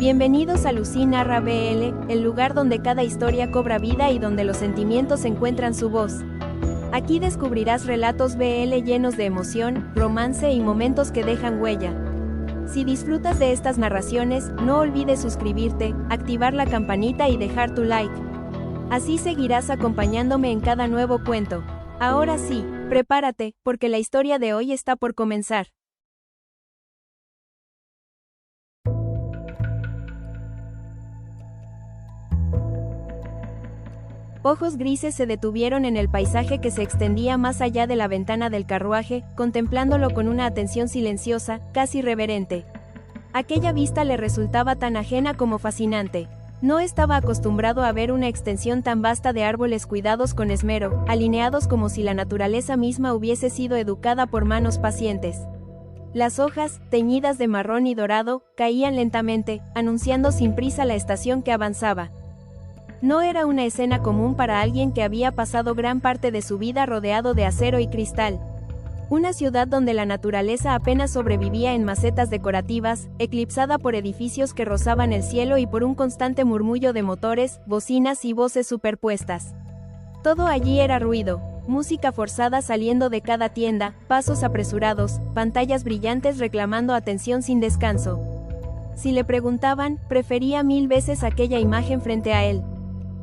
Bienvenidos a Lucy Narra BL, el lugar donde cada historia cobra vida y donde los sentimientos encuentran su voz. Aquí descubrirás relatos BL llenos de emoción, romance y momentos que dejan huella. Si disfrutas de estas narraciones, no olvides suscribirte, activar la campanita y dejar tu like. Así seguirás acompañándome en cada nuevo cuento. Ahora sí, prepárate, porque la historia de hoy está por comenzar. Ojos grises se detuvieron en el paisaje que se extendía más allá de la ventana del carruaje, contemplándolo con una atención silenciosa, casi reverente. Aquella vista le resultaba tan ajena como fascinante. No estaba acostumbrado a ver una extensión tan vasta de árboles cuidados con esmero, alineados como si la naturaleza misma hubiese sido educada por manos pacientes. Las hojas, teñidas de marrón y dorado, caían lentamente, anunciando sin prisa la estación que avanzaba. No era una escena común para alguien que había pasado gran parte de su vida rodeado de acero y cristal. Una ciudad donde la naturaleza apenas sobrevivía en macetas decorativas, eclipsada por edificios que rozaban el cielo y por un constante murmullo de motores, bocinas y voces superpuestas. Todo allí era ruido, música forzada saliendo de cada tienda, pasos apresurados, pantallas brillantes reclamando atención sin descanso. Si le preguntaban, prefería 1000 veces aquella imagen frente a él.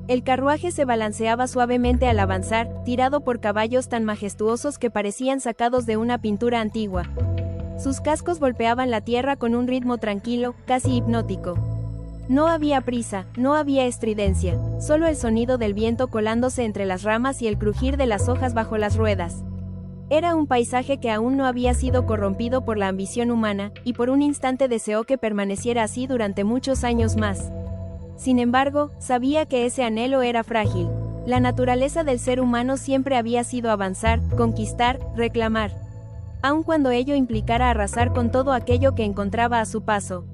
El carruaje se balanceaba suavemente al avanzar, tirado por caballos tan majestuosos que parecían sacados de una pintura antigua. Sus cascos golpeaban la tierra con un ritmo tranquilo, casi hipnótico. No había prisa, no había estridencia, solo el sonido del viento colándose entre las ramas y el crujir de las hojas bajo las ruedas. Era un paisaje que aún no había sido corrompido por la ambición humana, y por un instante deseó que permaneciera así durante muchos años más. Sin embargo, sabía que ese anhelo era frágil. La naturaleza del ser humano siempre había sido avanzar, conquistar, reclamar. Aun cuando ello implicara arrasar con todo aquello que encontraba a su paso.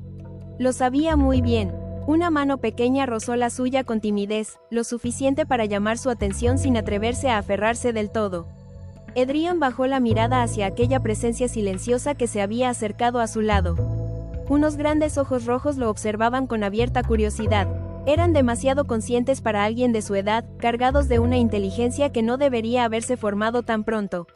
Lo sabía muy bien. Una mano pequeña rozó la suya con timidez, lo suficiente para llamar su atención sin atreverse a aferrarse del todo. Edrian bajó la mirada hacia aquella presencia silenciosa que se había acercado a su lado. Unos grandes ojos rojos lo observaban con abierta curiosidad. Eran demasiado conscientes para alguien de su edad, cargados de una inteligencia que no debería haberse formado tan pronto.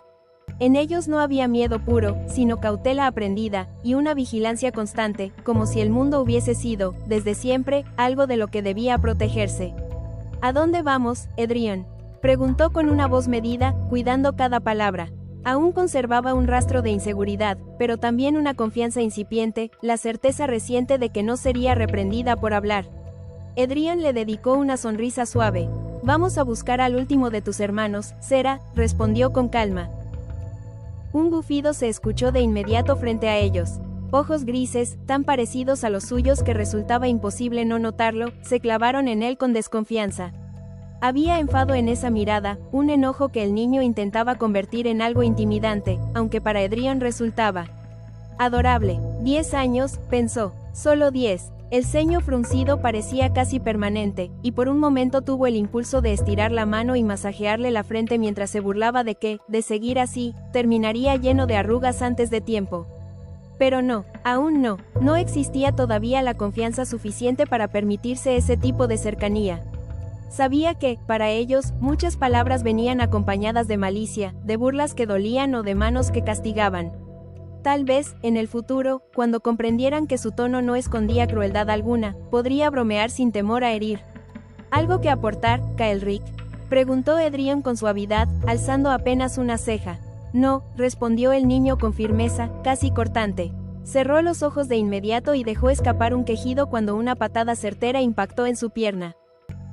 En ellos no había miedo puro, sino cautela aprendida, y una vigilancia constante, como si el mundo hubiese sido, desde siempre, algo de lo que debía protegerse. ¿A dónde vamos, Edrian?, preguntó con una voz medida, cuidando cada palabra. Aún conservaba un rastro de inseguridad, pero también una confianza incipiente, la certeza reciente de que no sería reprendida por hablar. Edrian le dedicó una sonrisa suave. «Vamos a buscar al último de tus hermanos, Sera», respondió con calma. Un bufido se escuchó de inmediato frente a ellos. Ojos grises, tan parecidos a los suyos que resultaba imposible no notarlo, se clavaron en él con desconfianza. Había enfado en esa mirada, un enojo que el niño intentaba convertir en algo intimidante, aunque para Edrian resultaba adorable. 10 años, pensó, solo 10. El ceño fruncido parecía casi permanente, y por un momento tuvo el impulso de estirar la mano y masajearle la frente mientras se burlaba de que, de seguir así, terminaría lleno de arrugas antes de tiempo. Pero no, aún no, no existía todavía la confianza suficiente para permitirse ese tipo de cercanía. Sabía que, para ellos, muchas palabras venían acompañadas de malicia, de burlas que dolían o de manos que castigaban. Tal vez, en el futuro, cuando comprendieran que su tono no escondía crueldad alguna, podría bromear sin temor a herir. ¿Algo que aportar, Kael'ric?, preguntó Edrian con suavidad, alzando apenas una ceja. No, respondió el niño con firmeza, casi cortante. Cerró los ojos de inmediato y dejó escapar un quejido cuando una patada certera impactó en su pierna.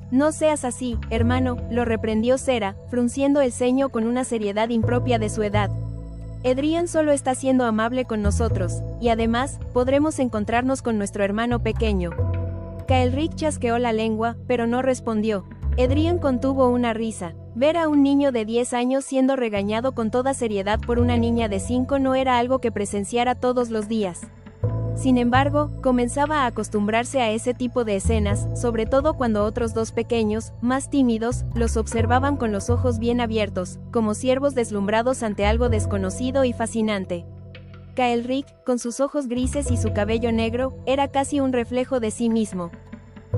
«No seas así, hermano», lo reprendió Sera, frunciendo el ceño con una seriedad impropia de su edad. «Edrian solo está siendo amable con nosotros, y además, podremos encontrarnos con nuestro hermano pequeño». Kael'ric chasqueó la lengua, pero no respondió. Edrian contuvo una risa. Ver a un niño de 10 años siendo regañado con toda seriedad por una niña de 5 no era algo que presenciara todos los días. Sin embargo, comenzaba a acostumbrarse a ese tipo de escenas, sobre todo cuando otros dos pequeños, más tímidos, los observaban con los ojos bien abiertos, como ciervos deslumbrados ante algo desconocido y fascinante. Kael'ric, con sus ojos grises y su cabello negro, era casi un reflejo de sí mismo.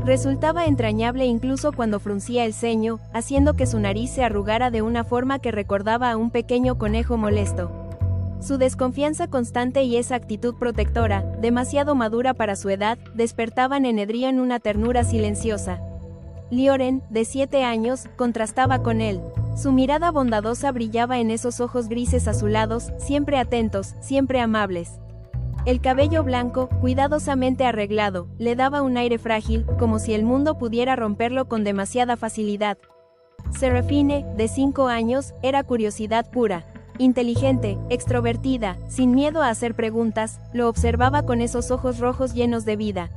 Resultaba entrañable incluso cuando fruncía el ceño, haciendo que su nariz se arrugara de una forma que recordaba a un pequeño conejo molesto. Su desconfianza constante y esa actitud protectora, demasiado madura para su edad, despertaban en Edrion una ternura silenciosa. Lioren, de 7 años, contrastaba con él. Su mirada bondadosa brillaba en esos ojos grises azulados, siempre atentos, siempre amables. El cabello blanco, cuidadosamente arreglado, le daba un aire frágil, como si el mundo pudiera romperlo con demasiada facilidad. Seraphine, de 5 años, era curiosidad pura. Inteligente, extrovertida, sin miedo a hacer preguntas, lo observaba con esos ojos rojos llenos de vida.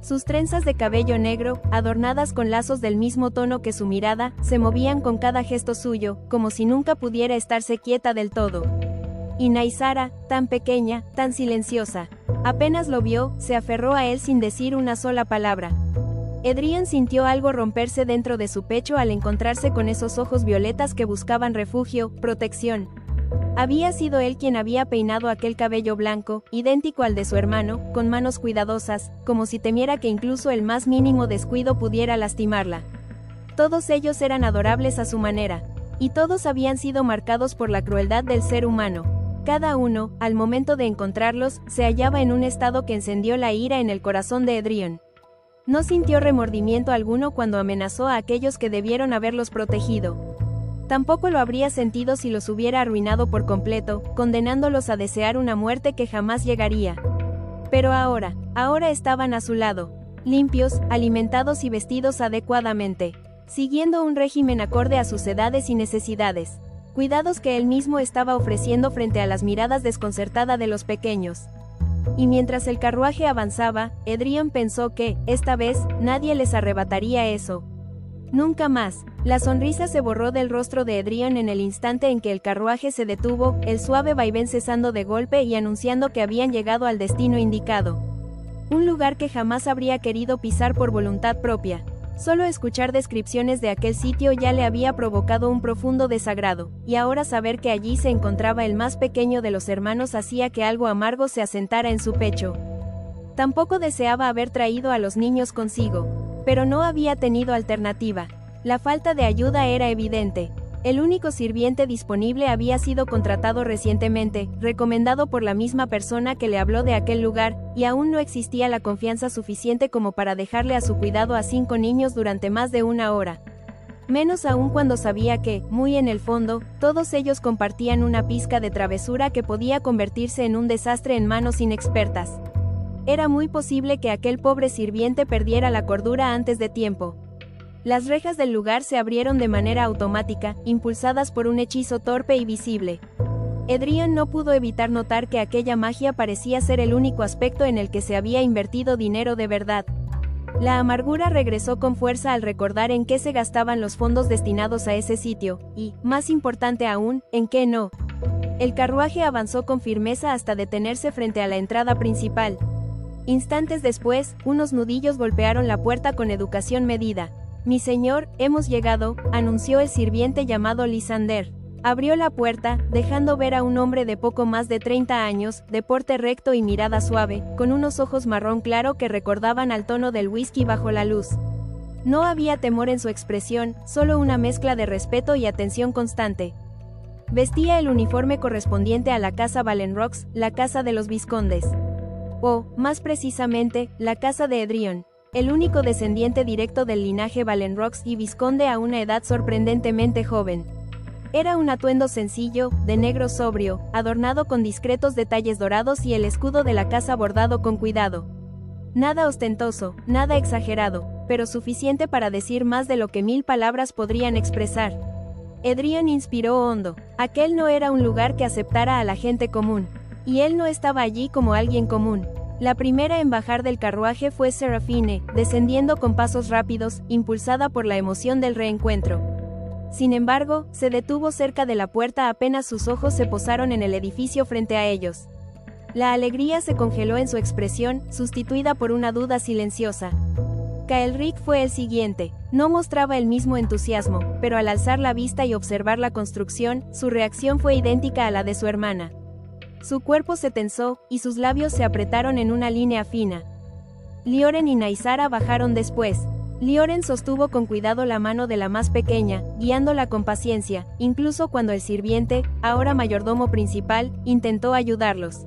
Sus trenzas de cabello negro, adornadas con lazos del mismo tono que su mirada, se movían con cada gesto suyo, como si nunca pudiera estarse quieta del todo. Y Naisara, tan pequeña, tan silenciosa. Apenas lo vio, se aferró a él sin decir una sola palabra. Edrion sintió algo romperse dentro de su pecho al encontrarse con esos ojos violetas que buscaban refugio, protección. Había sido él quien había peinado aquel cabello blanco, idéntico al de su hermano, con manos cuidadosas, como si temiera que incluso el más mínimo descuido pudiera lastimarla. Todos ellos eran adorables a su manera, y todos habían sido marcados por la crueldad del ser humano. Cada uno, al momento de encontrarlos, se hallaba en un estado que encendió la ira en el corazón de Edrion. No sintió remordimiento alguno cuando amenazó a aquellos que debieron haberlos protegido. Tampoco lo habría sentido si los hubiera arruinado por completo, condenándolos a desear una muerte que jamás llegaría. Pero ahora estaban a su lado, limpios, alimentados y vestidos adecuadamente, siguiendo un régimen acorde a sus edades y necesidades, cuidados que él mismo estaba ofreciendo frente a las miradas desconcertadas de los pequeños. Y mientras el carruaje avanzaba, Edrion pensó que, esta vez, nadie les arrebataría eso. Nunca más. La sonrisa se borró del rostro de Edrion en el instante en que el carruaje se detuvo, el suave vaivén cesando de golpe y anunciando que habían llegado al destino indicado. Un lugar que jamás habría querido pisar por voluntad propia. Solo escuchar descripciones de aquel sitio ya le había provocado un profundo desagrado, y ahora saber que allí se encontraba el más pequeño de los hermanos hacía que algo amargo se asentara en su pecho. Tampoco deseaba haber traído a los niños consigo, pero no había tenido alternativa. La falta de ayuda era evidente. El único sirviente disponible había sido contratado recientemente, recomendado por la misma persona que le habló de aquel lugar, y aún no existía la confianza suficiente como para dejarle a su cuidado a 5 niños durante más de 1 hora. Menos aún cuando sabía que, muy en el fondo, todos ellos compartían una pizca de travesura que podía convertirse en un desastre en manos inexpertas. Era muy posible que aquel pobre sirviente perdiera la cordura antes de tiempo. Las rejas del lugar se abrieron de manera automática, impulsadas por un hechizo torpe y visible. Edrion no pudo evitar notar que aquella magia parecía ser el único aspecto en el que se había invertido dinero de verdad. La amargura regresó con fuerza al recordar en qué se gastaban los fondos destinados a ese sitio, y, más importante aún, en qué no. El carruaje avanzó con firmeza hasta detenerse frente a la entrada principal. Instantes después, unos nudillos golpearon la puerta con educación medida. «Mi señor, hemos llegado», anunció el sirviente llamado Lysander. Abrió la puerta, dejando ver a un hombre de poco más de 30 años, de porte recto y mirada suave, con unos ojos marrón claro que recordaban al tono del whisky bajo la luz. No había temor en su expresión, solo una mezcla de respeto y atención constante. Vestía el uniforme correspondiente a la casa Valenrox, la casa de los vizcondes. O, más precisamente, la casa de Edrion, el único descendiente directo del linaje Valenrox y vizconde a una edad sorprendentemente joven. Era un atuendo sencillo, de negro sobrio, adornado con discretos detalles dorados y el escudo de la casa bordado con cuidado. Nada ostentoso, nada exagerado, pero suficiente para decir más de lo que 1000 palabras podrían expresar. Edrion inspiró hondo. Aquel no era un lugar que aceptara a la gente común. Y él no estaba allí como alguien común. La primera en bajar del carruaje fue Seraphine, descendiendo con pasos rápidos, impulsada por la emoción del reencuentro. Sin embargo, se detuvo cerca de la puerta apenas sus ojos se posaron en el edificio frente a ellos. La alegría se congeló en su expresión, sustituida por una duda silenciosa. Kael'ric fue el siguiente. No mostraba el mismo entusiasmo, pero al alzar la vista y observar la construcción, su reacción fue idéntica a la de su hermana. Su cuerpo se tensó, y sus labios se apretaron en una línea fina. Lioren y Naisara bajaron después. Lioren sostuvo con cuidado la mano de la más pequeña, guiándola con paciencia, incluso cuando el sirviente, ahora mayordomo principal, intentó ayudarlos.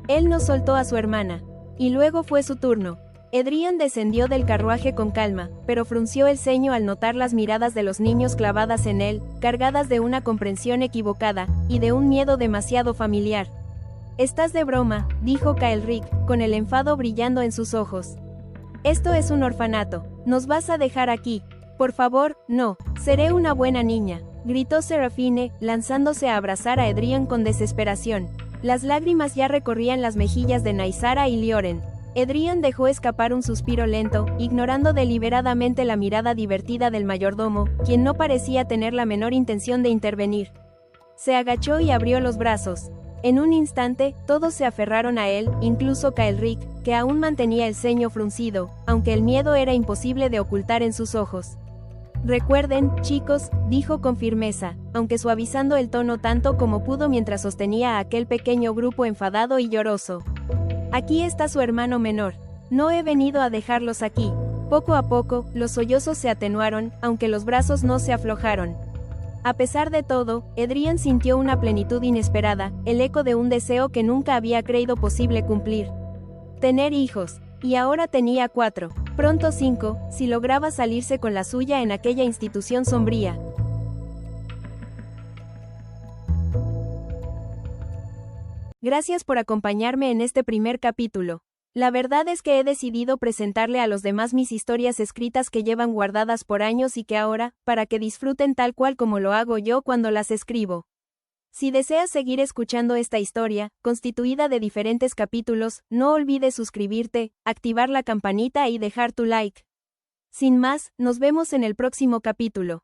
Él no soltó a su hermana. Y luego fue su turno. Edrian descendió del carruaje con calma, pero frunció el ceño al notar las miradas de los niños clavadas en él, cargadas de una comprensión equivocada, y de un miedo demasiado familiar. «Estás de broma», dijo Kael'ric, con el enfado brillando en sus ojos. «Esto es un orfanato. ¿Nos vas a dejar aquí? Por favor, no. Seré una buena niña», gritó Serafine, lanzándose a abrazar a Edrian con desesperación. Las lágrimas ya recorrían las mejillas de Naisara y Lioren. Edrian dejó escapar un suspiro lento, ignorando deliberadamente la mirada divertida del mayordomo, quien no parecía tener la menor intención de intervenir. Se agachó y abrió los brazos. En un instante, todos se aferraron a él, incluso Kael'ric, que aún mantenía el ceño fruncido, aunque el miedo era imposible de ocultar en sus ojos. «Recuerden, chicos», dijo con firmeza, aunque suavizando el tono tanto como pudo mientras sostenía a aquel pequeño grupo enfadado y lloroso. «Aquí está su hermano menor. No he venido a dejarlos aquí». Poco a poco, los sollozos se atenuaron, aunque los brazos no se aflojaron. A pesar de todo, Edrian sintió una plenitud inesperada, el eco de un deseo que nunca había creído posible cumplir. Tener hijos. Y ahora tenía 4, pronto 5, si lograba salirse con la suya en aquella institución sombría. Gracias por acompañarme en este primer capítulo. La verdad es que he decidido presentarle a los demás mis historias escritas que llevan guardadas por años y que ahora, para que disfruten tal cual como lo hago yo cuando las escribo. Si deseas seguir escuchando esta historia, constituida de diferentes capítulos, no olvides suscribirte, activar la campanita y dejar tu like. Sin más, nos vemos en el próximo capítulo.